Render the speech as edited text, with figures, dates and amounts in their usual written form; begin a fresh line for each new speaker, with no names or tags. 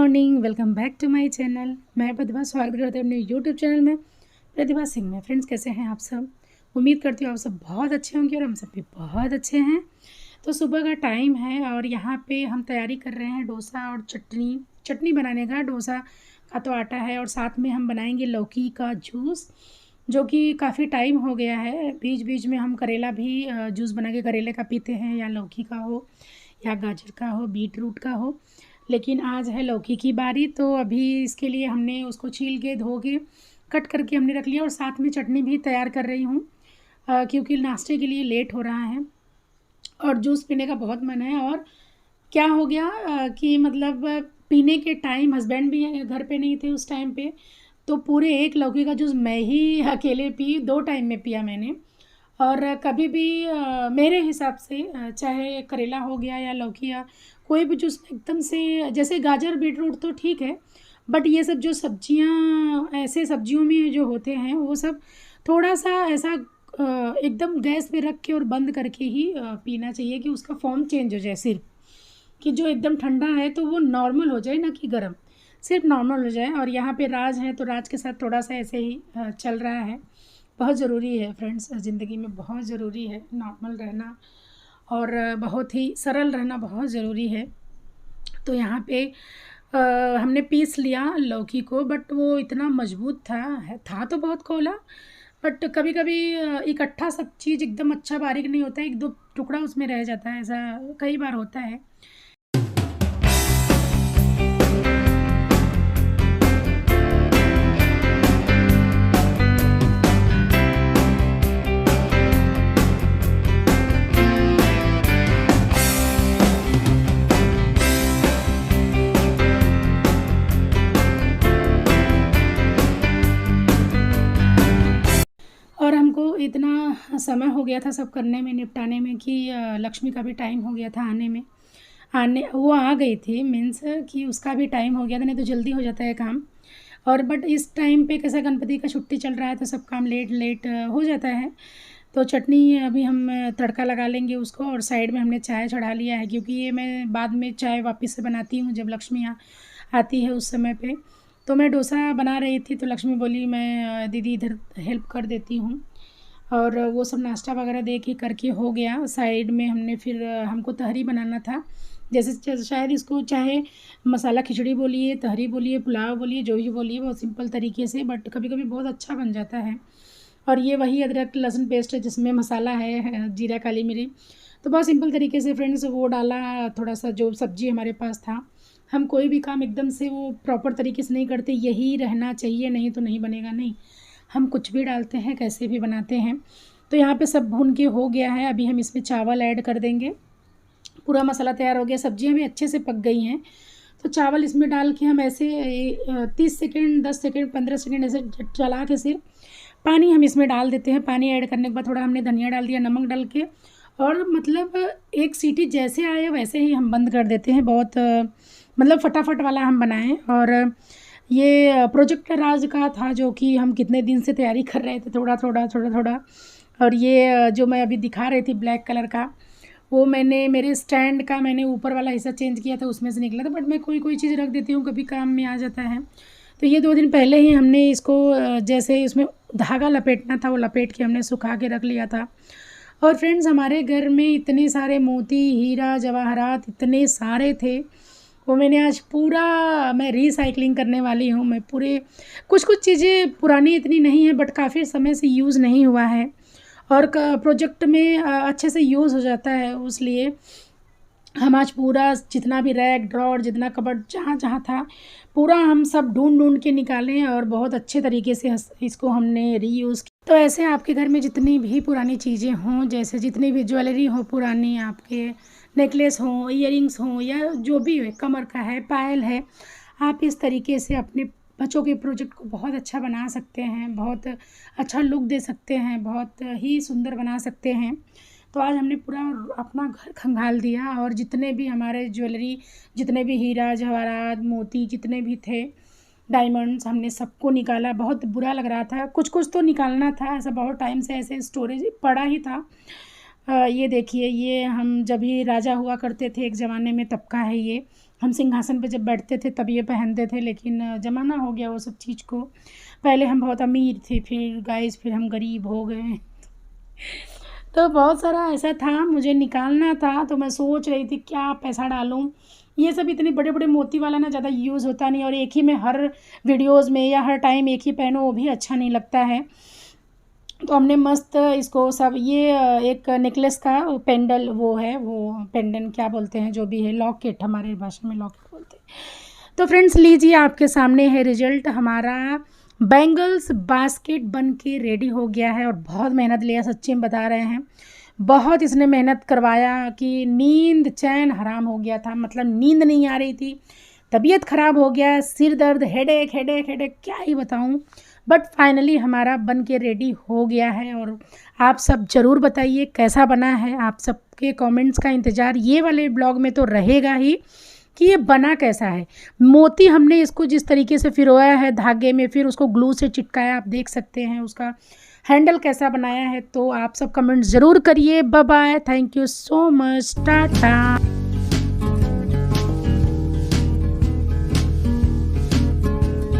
Morning, welcome back to my channel. मैं प्रतिभा स्वागत करती हूँ अपने यूट्यूब चैनल में प्रतिभा सिंह में। फ्रेंड्स, कैसे हैं आप सब? उम्मीद करती हूँ आप सब बहुत अच्छे होंगे और हम सब भी बहुत अच्छे हैं। तो सुबह का टाइम है और यहाँ पे हम तैयारी कर रहे हैं डोसा और चटनी बनाने का। डोसा का तो आटा है और साथ में हम बनाएंगे लौकी का जूस, जो कि काफ़ी टाइम हो गया है। बीच बीच में हम करेला भी जूस बना के करेले का पीते हैं, या लौकी का हो या गाजर का हो, बीट रूट का हो। लेकिन आज है लौकी की बारी, तो अभी इसके लिए हमने उसको छील के धो के कट करके हमने रख लिया और साथ में चटनी भी तैयार कर रही हूँ, क्योंकि नाश्ते के लिए लेट हो रहा है और जूस पीने का बहुत मन है। और क्या हो गया कि मतलब पीने के टाइम हस्बैंड भी घर पे नहीं थे उस टाइम पे, तो पूरे एक लौकी का जूस मैं ही अकेले पी, 2 टाइम में पिया मैंने। और कभी भी मेरे हिसाब से चाहे करेला हो गया या लौकी या कोई भी जूस एकदम से, जैसे गाजर बीट रूट तो ठीक है, बट ये सब जो सब्जियां ऐसे सब्जियों में जो होते हैं वो सब थोड़ा सा ऐसा एकदम गैस पे रख के और बंद करके ही पीना चाहिए, कि उसका फॉर्म चेंज हो जाए। सिर्फ कि जो एकदम ठंडा है तो वो नॉर्मल हो जाए, ना कि गर्म, सिर्फ नॉर्मल हो जाए। और यहाँ पे राज है तो राज के साथ थोड़ा सा ऐसे ही चल रहा है। बहुत ज़रूरी है फ्रेंड्स, ज़िंदगी में बहुत ज़रूरी है नॉर्मल रहना और बहुत ही सरल रहना बहुत ज़रूरी है। तो यहाँ पे हमने पीस लिया लौकी को, बट वो इतना मजबूत था तो बहुत कोला, बट कभी कभी इकट्ठा सब चीज़ एकदम अच्छा बारीक नहीं होता है, 1-2 टुकड़ा उसमें रह जाता है, ऐसा कई बार होता है। और हमको इतना समय हो गया था सब करने में, निपटाने में, कि लक्ष्मी का भी टाइम हो गया था आने वो आ गई थी, मीन्स कि उसका भी टाइम हो गया था, नहीं तो जल्दी हो जाता है काम। और बट इस टाइम पे कैसा गणपति का छुट्टी चल रहा है तो सब काम लेट लेट हो जाता है। तो चटनी अभी हम तड़का लगा लेंगे उसको, और साइड में हमने चाय चढ़ा लिया है, क्योंकि ये मैं बाद में चाय वापस से बनाती हूँ जब लक्ष्मी आती है उस समय पे। तो मैं डोसा बना रही थी तो लक्ष्मी बोली मैं दीदी इधर हेल्प कर देती हूँ, और वो सब नाश्ता वगैरह दे के करके हो गया। साइड में हमने फिर हमको तहरी बनाना था, जैसे शायद इसको चाहे मसाला खिचड़ी बोलिए, तहरी बोलिए, पुलाव बोलिए, जो भी बोलिए, बहुत सिंपल तरीके से, बट कभी कभी बहुत अच्छा बन जाता है। और ये वही अदरक लहसुन पेस्ट है जिसमें मसाला है, जीरा काली मिर्च, तो बहुत सिंपल तरीके से फ्रेंड्स वो डाला। थोड़ा सा जो सब्ज़ी हमारे पास था, हम कोई भी काम एकदम से वो प्रॉपर तरीके से नहीं करते, यही रहना चाहिए नहीं तो नहीं बनेगा, नहीं, हम कुछ भी डालते हैं कैसे भी बनाते हैं। तो यहाँ पे सब भून के हो गया है, अभी हम इसमें चावल ऐड कर देंगे। पूरा मसाला तैयार हो गया, सब्जियाँ भी अच्छे से पक गई हैं, तो चावल इसमें डाल के हम ऐसे 30 सेकेंड, 10 सेकेंड, 15 सेकेंड ऐसे चला के सिर्फ पानी हम इसमें डाल देते हैं। पानी ऐड करने के बाद थोड़ा हमने धनिया डाल दिया, नमक डाल के, और मतलब एक सीटी जैसे आए वैसे ही हम बंद कर देते हैं। बहुत मतलब फटाफट वाला हम बनाएं। और ये प्रोजेक्ट राज का था, जो कि हम कितने दिन से तैयारी कर रहे थे, थोड़ा थोड़ा थोड़ा थोड़ा। और ये जो मैं अभी दिखा रही थी ब्लैक कलर का, वो मैंने मेरे स्टैंड का मैंने ऊपर वाला हिस्सा चेंज किया था, उसमें से निकला था, बट मैं कोई कोई चीज़ रख देती हूँ, कभी काम में आ जाता है। तो ये 2 दिन पहले ही हमने इसको जैसे इसमें धागा लपेटना था वो लपेट के हमने सुखा के रख लिया था। और फ्रेंड्स, हमारे घर में इतने सारे मोती, हीरा, जवाहरात इतने सारे थे, वो मैंने आज पूरा मैं रीसाइक्लिंग करने वाली हूँ। मैं पूरे कुछ कुछ चीज़ें पुरानी इतनी नहीं है, बट काफ़ी समय से यूज़ नहीं हुआ है और प्रोजेक्ट में अच्छे से यूज़ हो जाता है, इसलिए हम आज पूरा जितना भी रैक ड्रॉर, जितना कबर्ड जहाँ जहाँ था, पूरा हम सब ढूंढ ढूंढ के निकालें और बहुत अच्छे तरीके से इसको हमने रीयूज़ किया। तो ऐसे आपके घर में जितनी भी पुरानी चीज़ें हों, जैसे जितनी भी ज्वेलरी हो पुरानी, आपके नेकलेस हों, इयरिंग्स हों, या जो भी हो, कमर का है, पायल है, आप इस तरीके से अपने बच्चों के प्रोजेक्ट को बहुत अच्छा बना सकते हैं, बहुत अच्छा लुक दे सकते हैं, बहुत ही सुंदर बना सकते हैं। तो आज हमने पूरा अपना घर खंगाल दिया, और जितने भी हमारे ज्वेलरी, जितने भी हीरा जवाहरात मोती जितने भी थे, डायमंड्स, हमने सबको निकाला। बहुत बुरा लग रहा था, कुछ कुछ तो निकालना था, ऐसा बहुत टाइम से ऐसे स्टोरेज पड़ा ही था। ये देखिए, ये हम जब भी राजा हुआ करते थे एक ज़माने में, तब का है ये। हम सिंहासन पे जब बैठते थे तब ये पहनते थे, लेकिन ज़माना हो गया वो सब चीज़ को। पहले हम बहुत अमीर थे, फिर गाइस फिर हम गरीब हो गए। तो बहुत सारा ऐसा था, मुझे निकालना था, तो मैं सोच रही थी क्या पैसा डालूँ। ये सब इतने बड़े-बड़े मोती वाला ना ज़्यादा यूज़ होता नहीं, और एक ही में हर वीडियोज़ में या हर टाइम एक ही पहनो वो भी अच्छा नहीं लगता है। तो हमने मस्त इसको सब ये एक नेकलेस का पेंडल वो है, वो पेंडेंट क्या बोलते हैं जो भी है, लॉकेट, हमारे भाषा में लॉकेट बोलते हैं। तो फ्रेंड्स लीजिए आपके सामने है रिजल्ट, हमारा बैंगल्स बास्केट बन के रेडी हो गया है। और बहुत मेहनत लिया, सच्ची में बता रहे हैं, बहुत इसने मेहनत करवाया कि नींद चैन हराम हो गया था, मतलब नींद नहीं आ रही थी, तबीयत ख़राब हो गया, सिर दर्द, हेडेक हेडेक हेडेक, क्या ही बताऊं। बट फाइनली हमारा बन के रेडी हो गया है। और आप सब ज़रूर बताइए कैसा बना है, आप सबके कमेंट्स का इंतज़ार ये वाले ब्लॉग में तो रहेगा ही कि ये बना कैसा है। मोती हमने इसको जिस तरीके से फिरोया है धागे में, फिर उसको ग्लू से चिपकाया, आप देख सकते हैं उसका हैंडल कैसा बनाया है। तो आप सब कमेंट ज़रूर करिए। Bye bye, thank you so much, Tata.